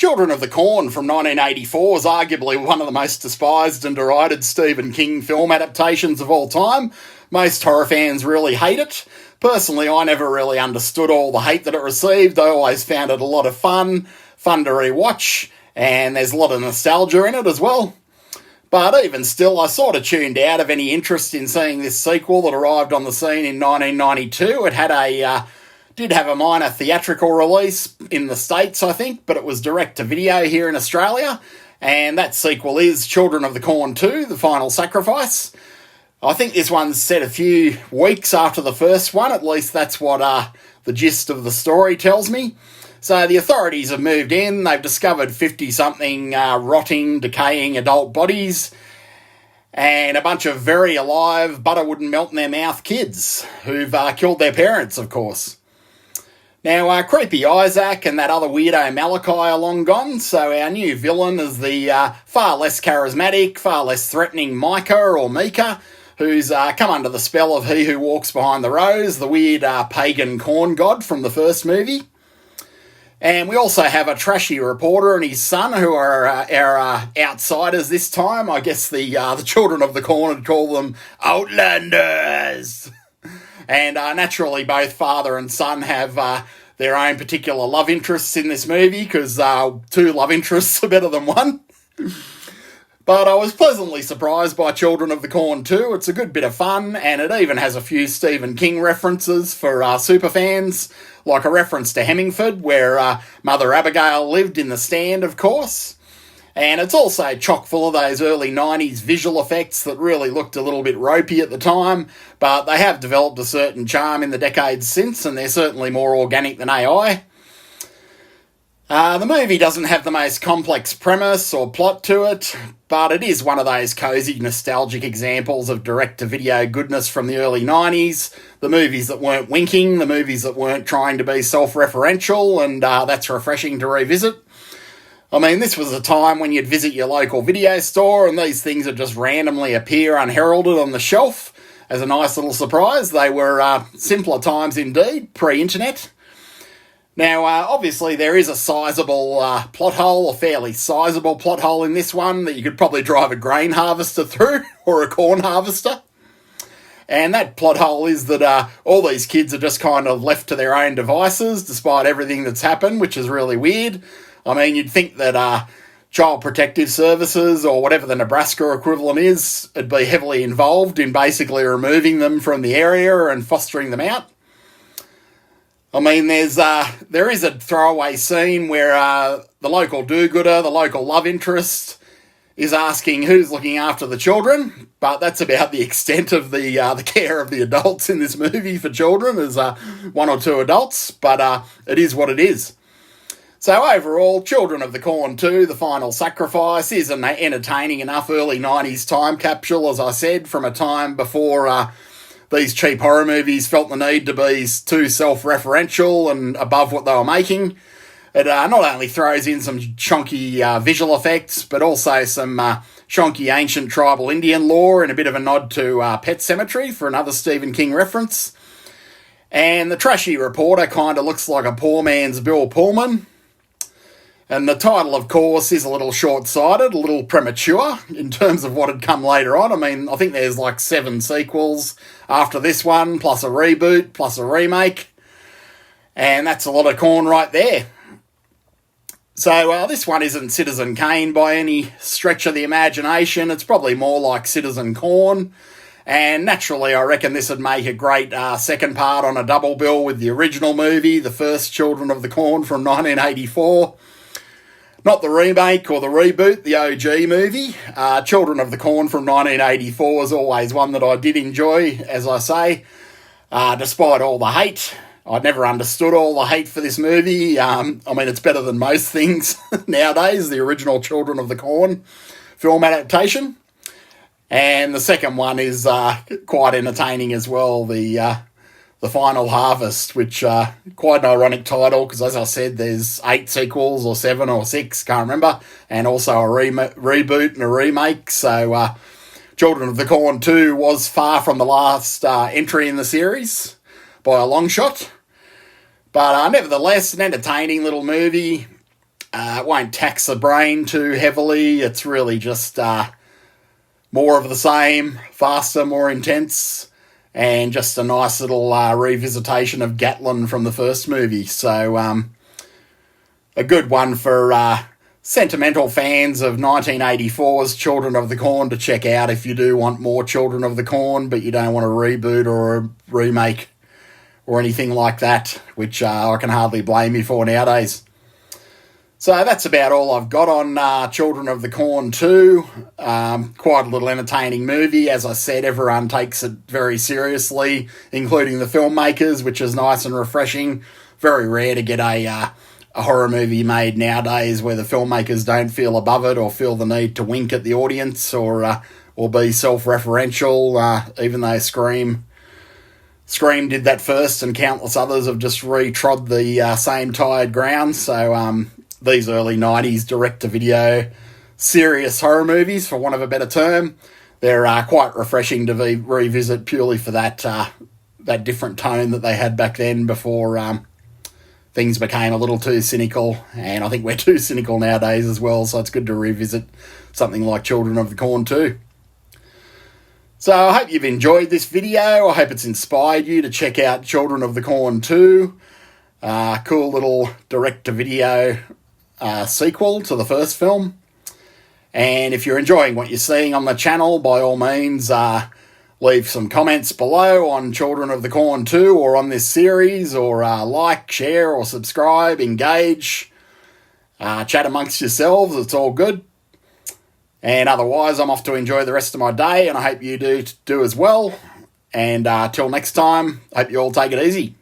Children of the Corn from 1984 is arguably one of the most despised and derided Stephen King film adaptations of all time. Most horror fans really hate it. Personally, I never really understood all the hate that it received. I always found it a lot of fun to rewatch, and there's a lot of nostalgia in it as well. But even still, I sort of tuned out of any interest in seeing this sequel that arrived on the scene in 1992. It did have a minor theatrical release in the States, I think, but it was direct-to-video here in Australia. And that sequel is Children of the Corn 2, The Final Sacrifice. I think this one's set a few weeks after the first one, at least that's what the gist of the story tells me. So the authorities have moved in, they've discovered 50-something rotting, decaying adult bodies, and a bunch of very alive, butter wouldn't melt in their mouth kids, who've killed their parents, of course. Now, creepy Isaac and that other weirdo Malachi are long gone, so our new villain is the far less charismatic, far less threatening Micah or Mika, who's come under the spell of He Who Walks Behind the Rose, the weird pagan corn god from the first movie. And we also have a trashy reporter and his son, who are our outsiders this time. I guess the Children of the Corn would call them Outlanders. And naturally, both father and son have their own particular love interests in this movie, because two love interests are better than one. But I was pleasantly surprised by Children of the Corn 2. It's a good bit of fun, and it even has a few Stephen King references for superfans, like a reference to Hemmingford, where Mother Abigail lived in the Stand, of course. And it's also chock full of those early 90s visual effects that really looked a little bit ropey at the time, but they have developed a certain charm in the decades since, and they're certainly more organic than AI. The movie doesn't have the most complex premise or plot to it, but it is one of those cosy, nostalgic examples of direct-to-video goodness from the early 90s, the movies that weren't winking, the movies that weren't trying to be self-referential, and that's refreshing to revisit. I mean, this was a time when you'd visit your local video store and these things would just randomly appear unheralded on the shelf as a nice little surprise. They were simpler times indeed, pre-internet. Now, obviously, there is a sizable plot hole, a fairly sizable plot hole in this one that you could probably drive a grain harvester through, or a corn harvester. And that plot hole is that all these kids are just kind of left to their own devices, despite everything that's happened, which is really weird. I mean, you'd think that Child Protective Services, or whatever the Nebraska equivalent is, would be heavily involved in basically removing them from the area and fostering them out. I mean, there is a throwaway scene where the local do-gooder, the local love interest, is asking who's looking after the children, but that's about the extent of the care of the adults in this movie for children. There's one or two adults, but it is what it is. So overall, Children of the Corn 2, The Final Sacrifice, is an entertaining enough early 90s time capsule, as I said, from a time before these cheap horror movies felt the need to be too self-referential and above what they were making. It not only throws in some chonky visual effects, but also some chonky ancient tribal Indian lore and a bit of a nod to Pet Sematary for another Stephen King reference. And the trashy reporter kind of looks like a poor man's Bill Pullman. And the title, of course, is a little short-sighted, a little premature in terms of what had come later on. I mean, I think there's like 7 sequels after this one, plus a reboot, plus a remake. And that's a lot of corn right there. So this one isn't Citizen Kane by any stretch of the imagination. It's probably more like Citizen Corn. And naturally, I reckon this would make a great second part on a double bill with the original movie, the first Children of the Corn from 1984. Not the remake or the reboot, the OG movie. Children of the Corn from 1984 is always one that I did enjoy, as I say, despite all the hate. I'd never understood all the hate for this movie. I mean, it's better than most things nowadays, the original Children of the Corn film adaptation. And the second one is quite entertaining as well, The Final Harvest, which quite an ironic title because, as I said, there's 8 sequels or 7 or 6, can't remember, and also a reboot and a remake. So Children of the Corn 2 was far from the last entry in the series by a long shot. But nevertheless, an entertaining little movie. It won't tax the brain too heavily. It's really just more of the same, faster, more intense, and just a nice little revisitation of Gatlin from the first movie. So a good one for sentimental fans of 1984's Children of the Corn to check out if you do want more Children of the Corn, but you don't want a reboot or a remake or anything like that, which I can hardly blame you for nowadays. So that's about all I've got on Children of the Corn 2. Quite a little entertaining movie. As I said, everyone takes it very seriously, including the filmmakers, which is nice and refreshing. Very rare to get a horror movie made nowadays where the filmmakers don't feel above it or feel the need to wink at the audience or be self-referential, even though Scream did that first and countless others have just retrod the same tired ground. So these early 90s direct-to-video serious horror movies, for want of a better term, they're quite refreshing to revisit purely for that different tone that they had back then before things became a little too cynical, and I think we're too cynical nowadays as well, so it's good to revisit something like Children of the Corn too. So I hope you've enjoyed this video. I hope it's inspired you to check out Children of the Corn 2. Cool little direct-to-video sequel to the first film. And if you're enjoying what you're seeing on the channel, by all means, leave some comments below on Children of the Corn 2 or on this series, or like, share, or subscribe, engage, chat amongst yourselves. It's all good. And otherwise, I'm off to enjoy the rest of my day, and I hope you do as well. And till next time, hope you all take it easy.